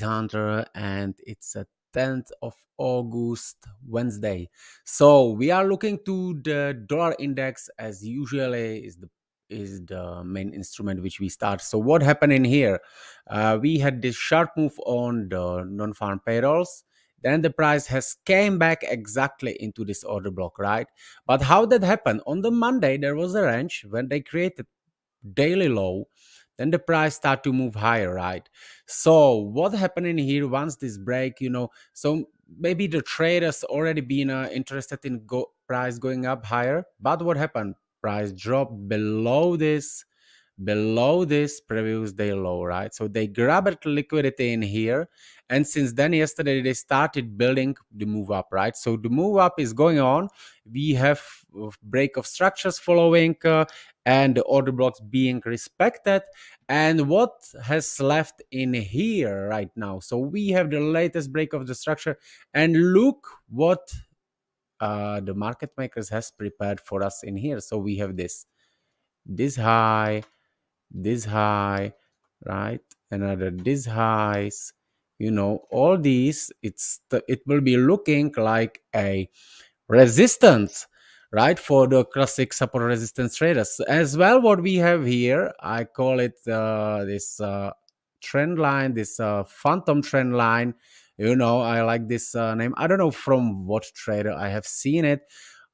Hunter, and it's a 10th of August, Wednesday. So we are looking to the dollar index as usually is the main instrument which we start. So what happened in here? We had this sharp move on the non-farm payrolls. Then the price has came back exactly into this order block, right? But how that happened? On the Monday, there was a range when they created daily low, then the price start to move higher, right? So what happened in here once this break, so maybe the traders already been interested in price going up higher, but what happened? Price dropped below this previous day low, right? So they grabbed liquidity in here, and since then yesterday they started building the move up, right? So the move up is going on. We have break of structures following, and the order blocks being respected. And what has left in here right now? So we have the latest break of the structure, and look what the market makers has prepared for us in here. So we have this high, this high, right? Another this highs, all these, it will be looking like a resistance, right, for the classic support resistance traders as well. What we have here, I call it this trend line, this phantom trend line. I like this name. I don't know from what trader I have seen it,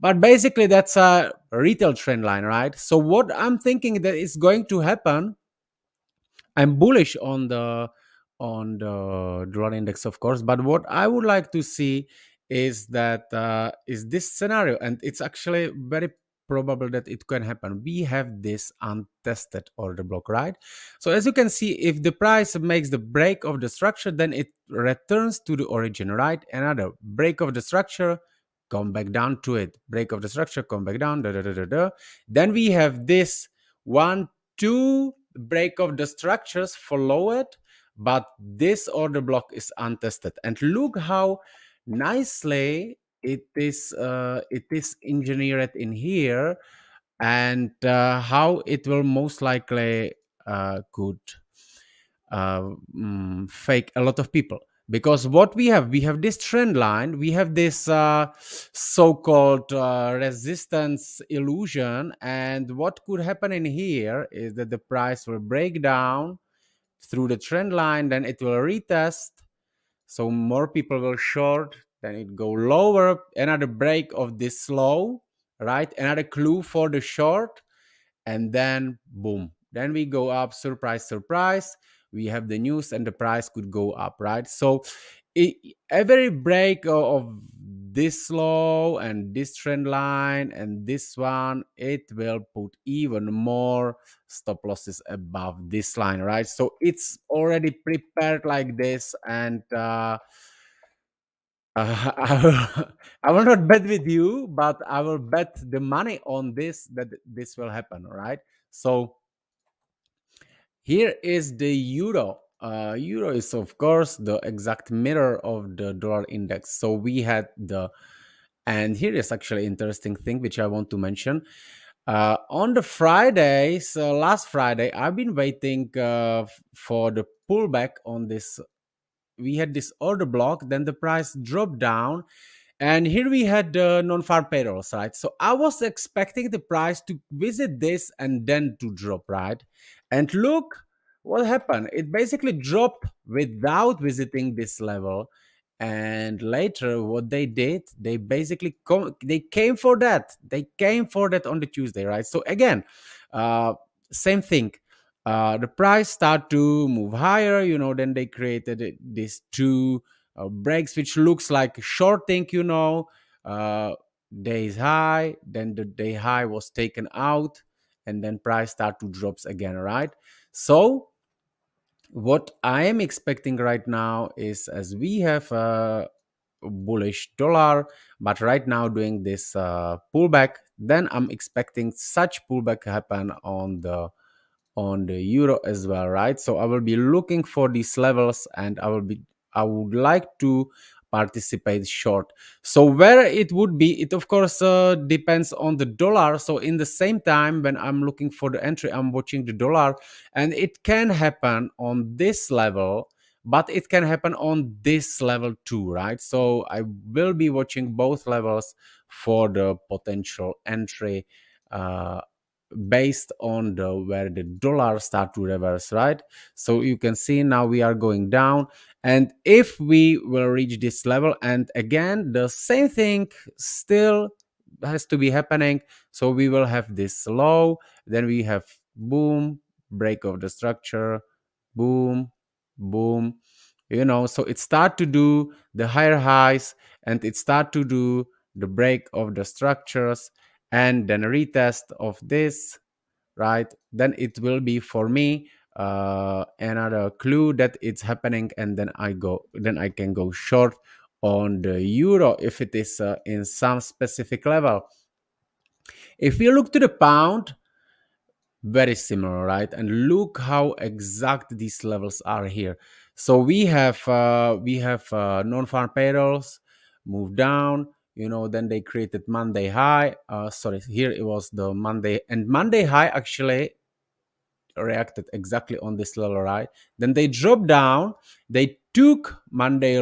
but basically that's a retail trend line, right? So what I'm thinking that is going to happen, I'm bullish on the dollar index, of course. But what I would like to see is that is this scenario, and it's actually very probable that it can happen. We have this untested order block, right? So as you can see, if the price makes the break of the structure, then it returns to the origin, right? Another break of the structure, come back down to it. Break of the structure, come back down. Da, da, da, da, da. Then we have this 1, 2 break of the structures follow it, but this order block is untested. And look how nicely it is engineered in here, and how it will most likely could fake a lot of people. Because what we have this trend line, we have this so-called resistance illusion, and what could happen in here is that the price will break down through the trend line, then it will retest, so more people will short, then it go lower, another break of this low, right? Another clue for the short, and then boom, then we go up. Surprise, surprise, we have the news and the price could go up, right? So every break of this low and this trend line and this one, it will put even more stop losses above this line, right? So it's already prepared like this, and I will not bet with you, but I will bet the money on this that this will happen, right? So here is the euro. Euro is, of course, the exact mirror of the dollar index. So we had and here is actually interesting thing which I want to mention. On the Friday, so last Friday, I've been waiting for the pullback on this. We had this order block, then the price dropped down, and here we had the non-farm payrolls, right? So I was expecting the price to visit this and then to drop, right? And look what happened. It basically dropped without visiting this level. And later, what they did, they basically they came for that. They came for that on the Tuesday, right? So again, same thing. The price start to move higher. Then they created these two breaks, which looks like shorting. Days high, then the day high was taken out, and then price start to drops again, right? So what I am expecting right now is, as we have a bullish dollar, but right now doing this pullback, then I'm expecting such pullback happen on the euro as well, right? So I will be looking for these levels, and I would like to participate short. So where it would be, it of course depends on the dollar. So in the same time, when I'm looking for the entry, I'm watching the dollar, and it can happen on this level, but it can happen on this level too, right? So I will be watching both levels for the potential entry, based on the where the dollar start to reverse, right? So you can see now we are going down, and if we will reach this level, and again the same thing still has to be happening, so we will have this low, then we have boom, break of the structure, boom, boom, so it start to do the higher highs, and it start to do the break of the structures, and then a retest of this, right? Then it will be for me another clue that it's happening, and then I can go short on the euro if it is in some specific level. If you look to the pound, very similar, right? And look how exact these levels are here. So we have non-farm payrolls move down, then they created Monday high, sorry, here it was the Monday, and Monday high actually reacted exactly on this level, right? Then they dropped down, they took Monday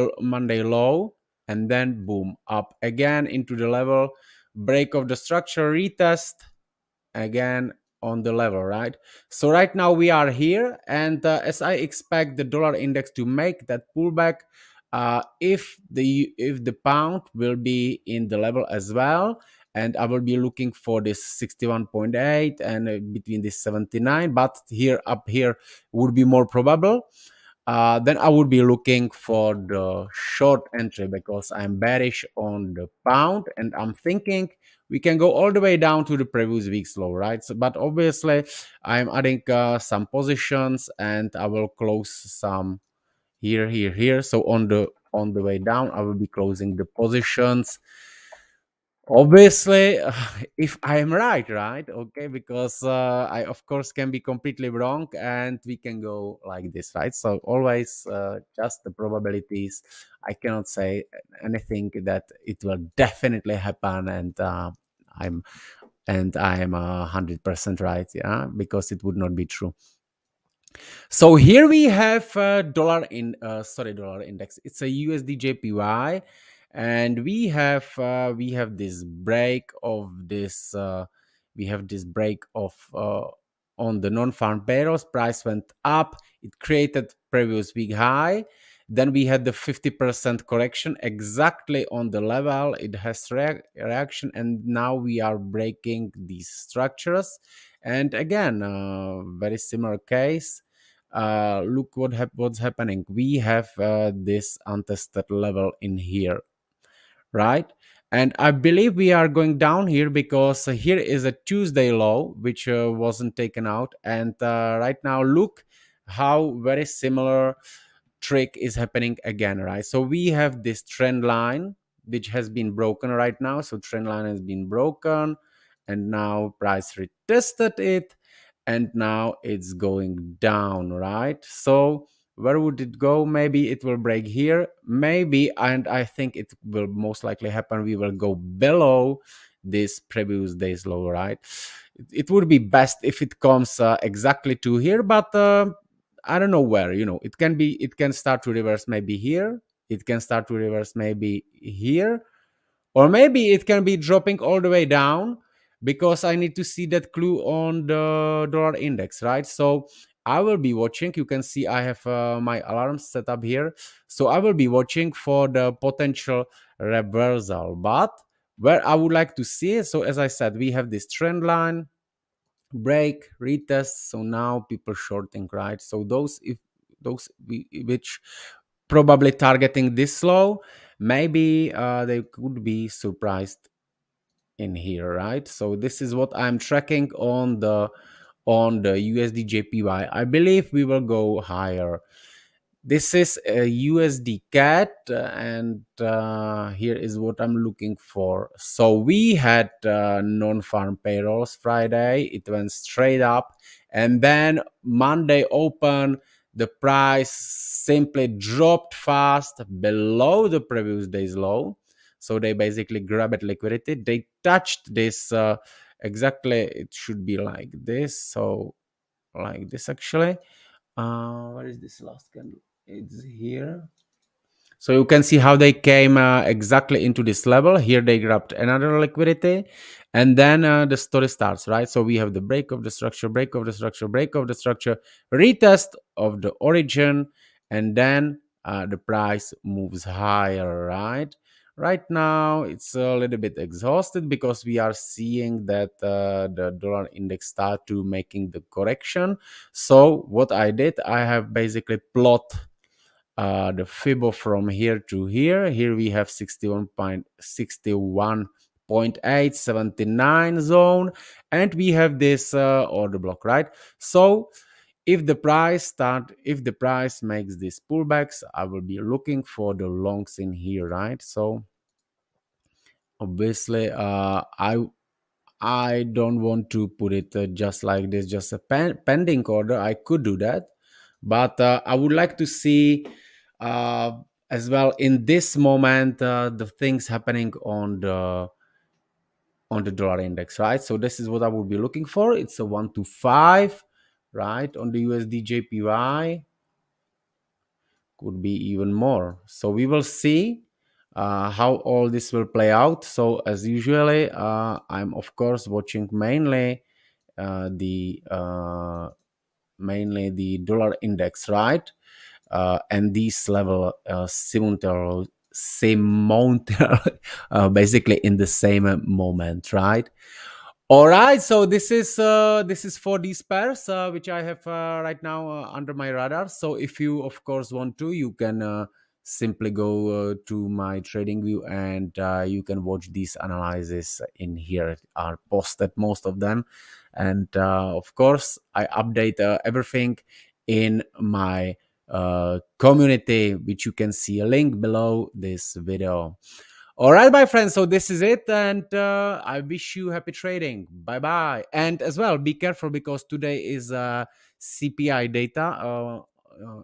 low, and then boom, up again into the level, break of the structure, retest again on the level, right? So right now we are here, and as I expect the dollar index to make that pullback, if the pound will be in the level as well, and I will be looking for this 61.8 and between this 79, but here up here would be more probable. Then I would be looking for the short entry because I'm bearish on the pound, and I'm thinking we can go all the way down to the previous week's low, right? So, but obviously, I'm adding some positions, and I will close some here, here, here. So on the way down, I will be closing the positions. Obviously, if I am right, okay, because I of course can be completely wrong, and we can go like this, right? So always just the probabilities. I cannot say anything that it will definitely happen, and I'm I'm 100% right, yeah, because it would not be true. So here we have dollar index. It's a USDJPY, and we have this break of this we have this break of on the non-farm payrolls. Price went up. It created previous week high. Then we had the 50% correction exactly on the level. It has reaction, and now we are breaking these structures. And again, very similar case. Look what's happening. We have this untested level in here, right? And I believe we are going down here because here is a Tuesday low which wasn't taken out, and right now look how very similar trick is happening again, right? So we have this trend line which has been broken right now. So trend line has been broken, and now price retested it, and now it's going down, right? So where would it go? Maybe it will break here, maybe, and I think it will most likely happen. We will go below this previous day's low, right? It would be best if it comes exactly to here, but I don't know where. It can start to reverse maybe here, it can start to reverse maybe here, or maybe it can be dropping all the way down, because I need to see that clue on the dollar index, right? So I will be watching. You can see I have my alarms set up here. So I will be watching for the potential reversal. But where I would like to see it, so as I said, we have this trend line, break, retest. So now people shorting, right? So which probably targeting this low, maybe they could be surprised in here, right? So this is what I'm tracking on the USDJPY. I believe we will go higher. This is a USDCAD, and here is what I'm looking for. So we had non-farm payrolls Friday. It went straight up, and then Monday open, the price simply dropped fast below the previous day's low. So they basically grabbed liquidity. They touched this exactly. It should be like this. So like this actually. What is this last candle? It's here. So you can see how they came exactly into this level. Here they grabbed another liquidity, and then the story starts, right? So we have the break of the structure, break of the structure, break of the structure, retest of the origin, and then the price moves higher, right? Right now it's a little bit exhausted because we are seeing that the dollar index start to making the correction. So what I did, I have basically plot the Fibo from here to here. Here we have 61.879 zone, and we have this order block, right? So if the price makes these pullbacks, I will be looking for the longs in here, right? So obviously, I don't want to put it just like this, just a pending order. I could do that, but I would like to see uh, as well in this moment the things happening on the dollar index, right? So this is what I would be looking for. It's a 125, right? On the USDJPY could be even more. So we will see how all this will play out. So as usually, I'm of course watching the mainly the dollar index, right? And this level simultaneously basically in the same moment, right? All right, so this is for these pairs which I have right now under my radar. So if you of course want to, you can simply go to my trading view, and you can watch these analyses in here. Are posted most of them, and of course I update everything in my community, which you can see a link below this video. All right, my friends. So this is it, and I wish you happy trading. Bye bye. And as well, be careful because today is CPI data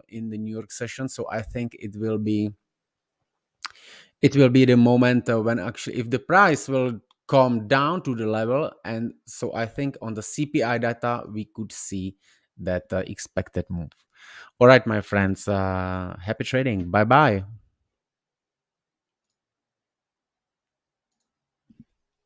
in the New York session. So I think it will be the moment when actually if the price will come down to the level, and so I think on the CPI data we could see that expected move. All right, my friends. Happy trading. Bye bye.